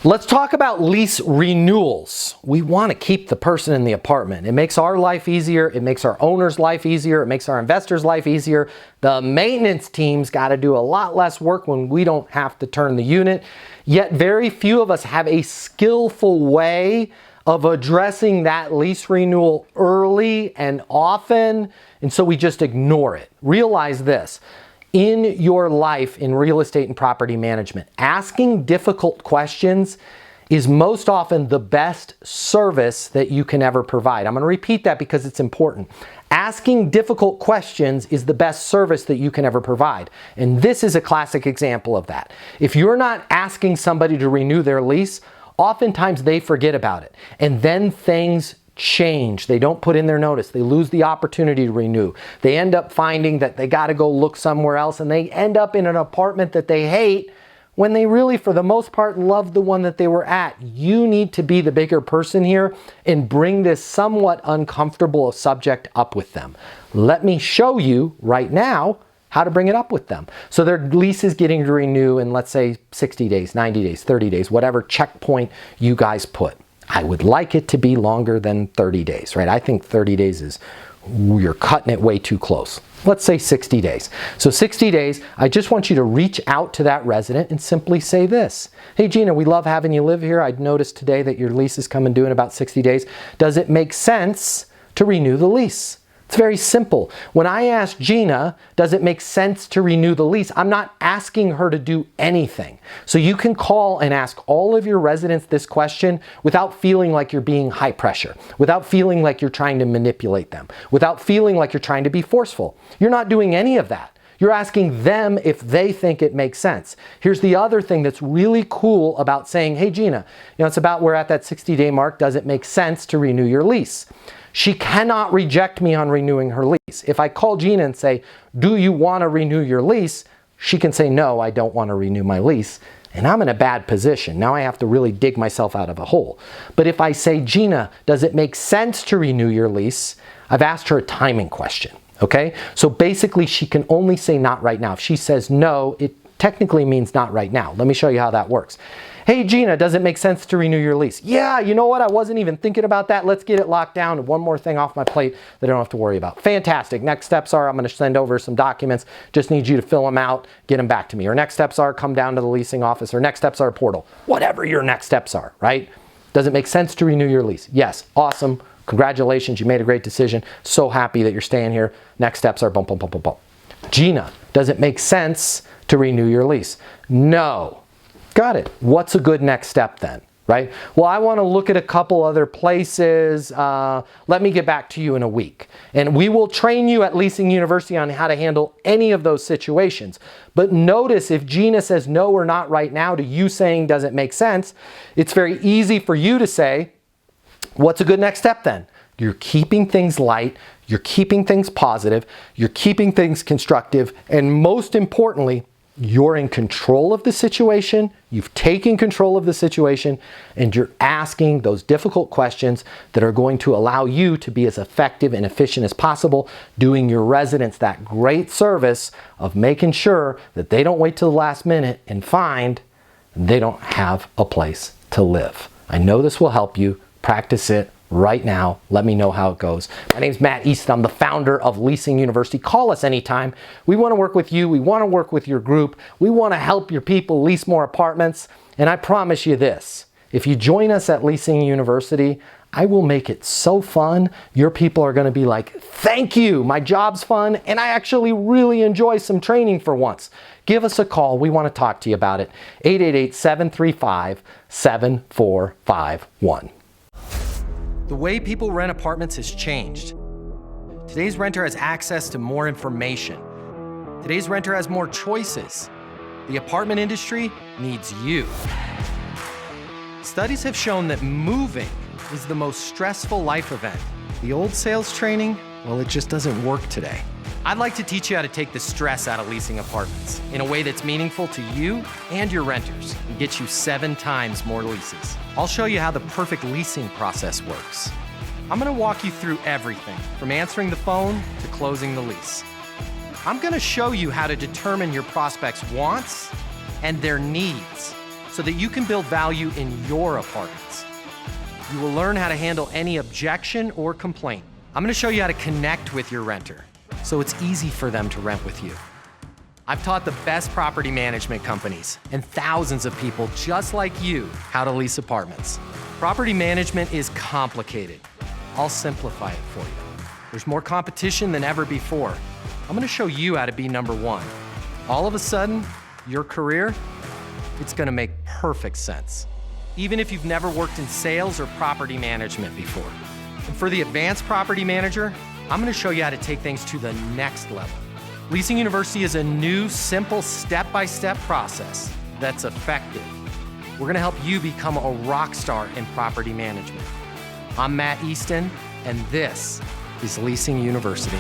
Let's talk about lease renewals. We want to keep the person in the apartment. It makes our life easier. It makes our owner's life easier. It makes our investor's life easier. The maintenance team's got to do a lot less work when we don't have to turn the unit. Yet very few of us have a skillful way of addressing that lease renewal early and often, and so we just ignore it. Realize this. In your life in real estate and property management, asking difficult questions is most often the best service that you can ever provide. I'm going to repeat that because it's important. Asking difficult questions is the best service that you can ever provide. And this is a classic example of that. If you're not asking somebody to renew their lease, oftentimes they forget about it. And then things change. They don't put in their notice. They lose the opportunity to renew. They end up finding that they got to go look somewhere else, and they end up in an apartment that they hate when they really, for the most part, love the one that they were at. You need to be the bigger person here and bring this somewhat uncomfortable subject up with them. Let me show you right now how to bring it up with them. So their lease is getting to renew in, let's say, 60 days, 90 days, 30 days, whatever checkpoint you guys put. I would like it to be longer than 30 days, right? I think 30 days is, you're cutting it way too close. Let's say 60 days. So 60 days, I just want you to reach out to that resident and simply say this. Hey Gina, we love having you live here. I'd noticed today that your lease is coming due in about 60 days. Does it make sense to renew the lease? It's very simple. When I ask Gina, does it make sense to renew the lease? I'm not asking her to do anything. So you can call and ask all of your residents this question without feeling like you're being high pressure, without feeling like you're trying to manipulate them, without feeling like you're trying to be forceful. You're not doing any of that. You're asking them if they think it makes sense. Here's the other thing that's really cool about saying, hey Gina, it's about, we're at that 60-day mark. Does it make sense to renew your lease? She cannot reject me on renewing her lease. If I call Gina and say, do you want to renew your lease? She can say, no, I don't want to renew my lease. And I'm in a bad position. Now I have to really dig myself out of a hole. But if I say, Gina, does it make sense to renew your lease? I've asked her a timing question, okay? So basically she can only say not right now. If she says no, it technically means not right now. Let me show you how that works. Hey Gina, does it make sense to renew your lease? Yeah, you know what? I wasn't even thinking about that. Let's get it locked down. And one more thing off my plate that I don't have to worry about. Fantastic. Next steps are I'm going to send over some documents. Just need you to fill them out, get them back to me. Or next steps are come down to the leasing office. Or next steps are a portal. Whatever your next steps are, right? Does it make sense to renew your lease? Yes. Awesome. Congratulations. You made a great decision. So happy that you're staying here. Next steps are boom, boom, boom, boom, boom. Gina, does it make sense to renew your lease? No. Got it. What's a good next step then, right? Well, I want to look at a couple other places. Let me get back to you in a week. And we will train you at Leasing University on how to handle any of those situations. But notice if Gina says no or not right now to you saying does it make sense, it's very easy for you to say, what's a good next step then? You're keeping things light, you're keeping things positive, you're keeping things constructive, and most importantly, you're in control of the situation, you've taken control of the situation, and you're asking those difficult questions that are going to allow you to be as effective and efficient as possible, doing your residents that great service of making sure that they don't wait till the last minute and find they don't have a place to live. I know this will help you. Practice it right now. Let me know how it goes. My name's Matt East. I'm the founder of Leasing University. Call us anytime. We want to work with you. We want to work with your group. We want to help your people lease more apartments. And I promise you this, if you join us at Leasing University, I will make it so fun. Your people are going to be like, thank you. My job's fun. And I actually really enjoy some training for once. Give us a call. We want to talk to you about it. 888-735-7451. The way people rent apartments has changed. Today's renter has access to more information. Today's renter has more choices. The apartment industry needs you. Studies have shown that moving is the most stressful life event. The old sales training, well, it just doesn't work today. I'd like to teach you how to take the stress out of leasing apartments in a way that's meaningful to you and your renters and get you 7 times more leases. I'll show you how the perfect leasing process works. I'm going to walk you through everything from answering the phone to closing the lease. I'm going to show you how to determine your prospects' wants and their needs. so that you can build value in your apartments. You will learn how to handle any objection or complaint. I'm going to show you how to connect with your renter so it's easy for them to rent with you. I've taught the best property management companies and thousands of people just like you how to lease apartments. Property management is complicated. I'll simplify it for you. There's more competition than ever before. I'm going to show you how to be number one. All of a sudden, your career, it's going to make perfect sense, even if you've never worked in sales or property management before. And for the advanced property manager, I'm going to show you how to take things to the next level. Leasing University is a new, simple, step-by-step process that's effective. We're going to help you become a rock star in property management. I'm Matt Easton, and this is Leasing University.